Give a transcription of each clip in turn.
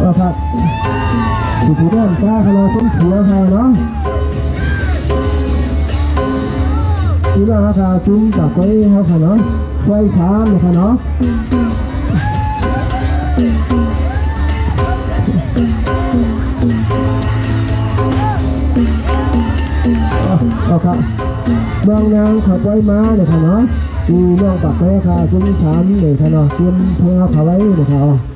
ก็ครับผู้ด้านกล้าขนาดต้นเสือค่ะเนาะที่ว่าค่ะจุ้มจากไว้เขาค่ะเนาะไฟช้าเลยค่ะเนาะก็ครับบางนางขับไว้มาเลยค่ะเนาะมีน้องปักไว้ค่ะจุ้มช้าเลยค่ะเนาะเตรียมเพื่อเขาไว้เลยค่ะ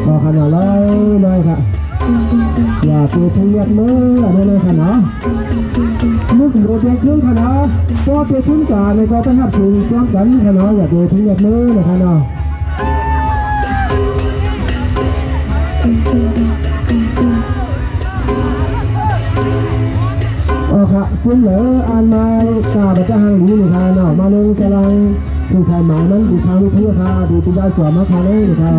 ก็ขนาดเลยค่ะอย่าไปเทียบมืออะไรเลยค่ะเนาะมือถึงโรเบียเครื่องค่ะเนาะก็ไปทิ้งจ่าในก็ไปหับถึงจ้องกันค่ะเนาะอย่าไปเทียบมือนะคะเนาะค่ะคุณเหลืออ่านมากาบจะหังหลีนี่ค่ะเนาะมาลงกำลังคือใครหมายนั้นดูทางวิทยาค่ะดูตัวได้สวยมากค่ะเลยค่ะ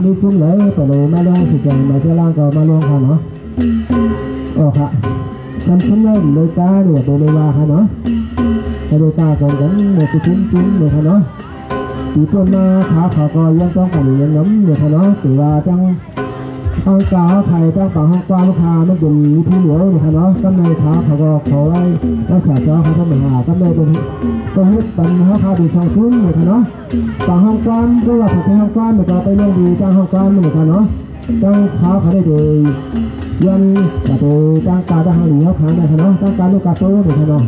มีคุ้มเลยแต่เรามาลงสุดอย่างมาเที่ยวล่างก็มาลงค่ะเนาะค่ะทำคุ้มเลยโดยตาเนี่ยตัวเลยว่าค่ะเนาะโดยตาก่อนกันเนี่ยจะคุ้มเลยค่ะเนาะตีต้นมาขาเขาก็ยังต้องกันยังน้ำเนี่ยค่ะเนาะถือว่าจังเอากาไข่ตั้งฝั่งห้องกว้างลูกค้าไม่เป็นวิธีเหลือเนี่ยค่ะเนาะตั้งในขาเขาก็ขอไว้รักษาเจ้าเขาทำหาตั้งในเป็นให้ปัญหาพาดูช่องคุ้มเนี่ยค่ะเนาะฝั่งห้องกว้างก็ว่าฝั่งห้องกว้างเนี่ยก็ไปเรื่องดีตั้งห้องกว้างเนี่ยค่ะเนาะตั้งขาเขาได้โดยยันแต่โดยตั้งการตั้งหางหลีเขาขาได้ค่ะเนาะตั้งการลูกกาโต้เนี่ยค่ะเนาะ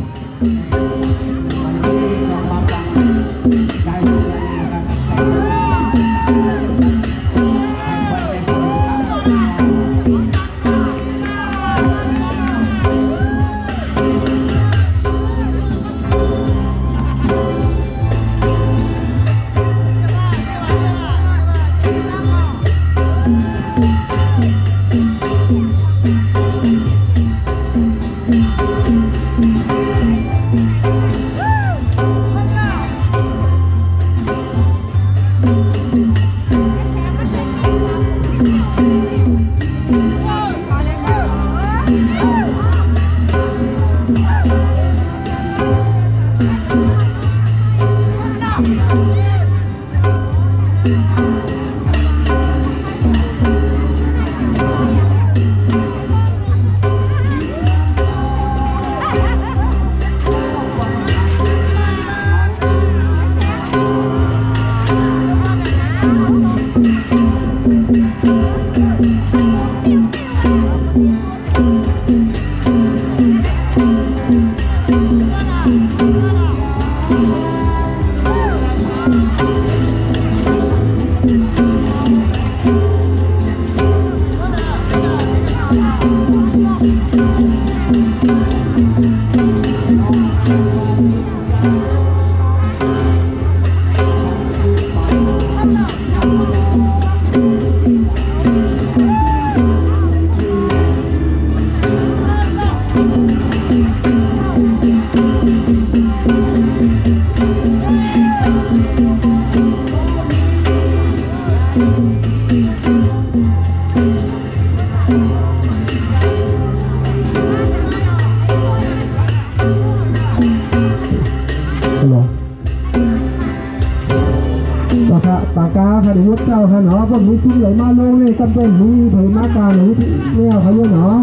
เดี๋ยวเจ้าค่ะเนาะพวกนี้ทิ้งไหลมาลงเลยจำเป็นมีเผยมาการหรือเนี่ยเขาเยอะเนาะ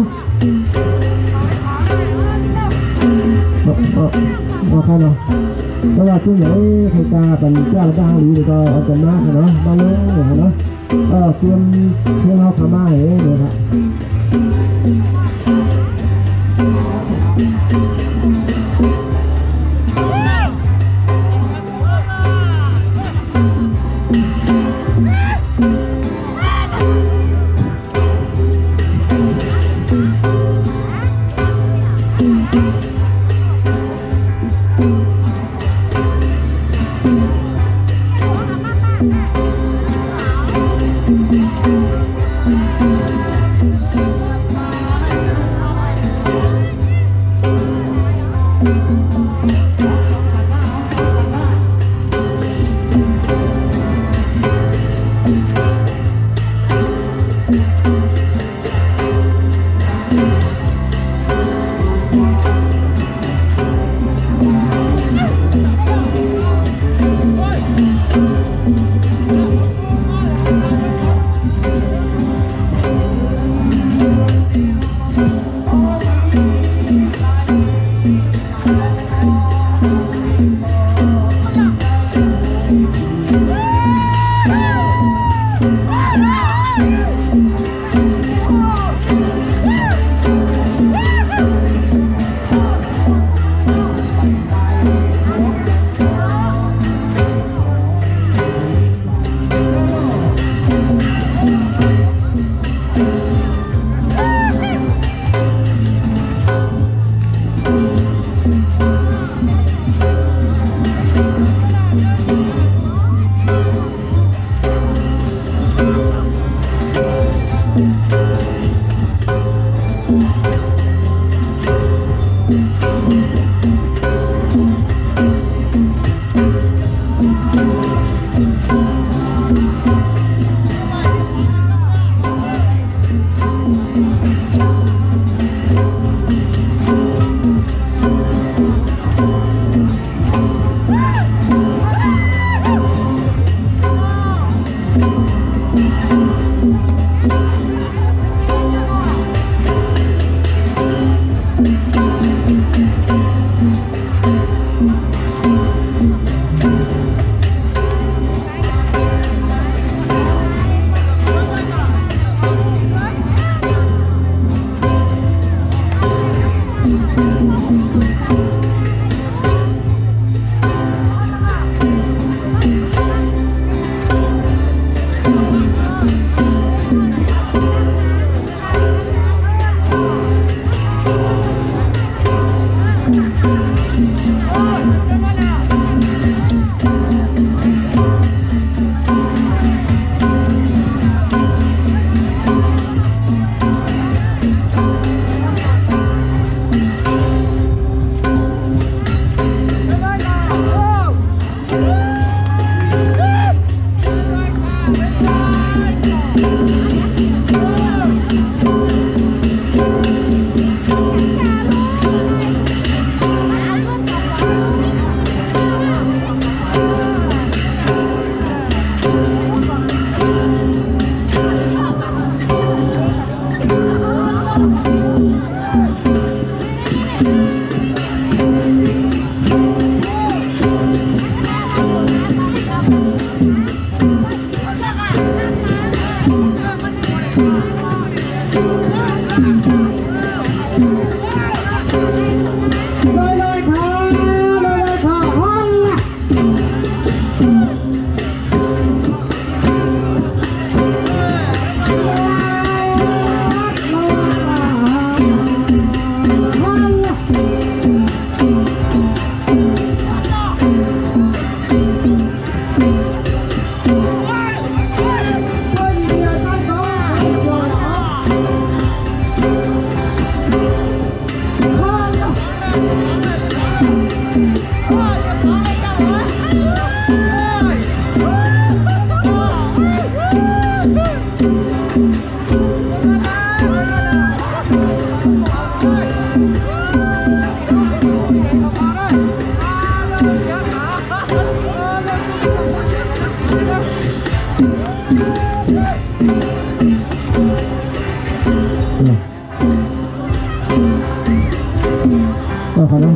โอเคเนาะเพราะว่าทิ้งไหนใครกาเป็นเจ้าบ้างหรือก็เอาเป็นมากเนาะมาลงเนี่ยเนาะเตรียมเที่ยวเขามาเองเลยครับ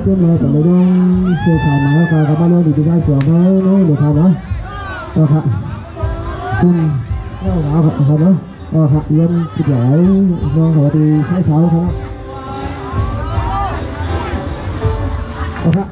เจ้าเลยแต่ไม่ต้องเชื่อสายมาแล้วก็มาลงดีใจเสียงน้อยน้อยเดี๋ยวค่ะเนาะครับซึ่งเล่าเราครับเนาะครับเย็นคิดไหลน้องหัวตีใช้เสาครับครับ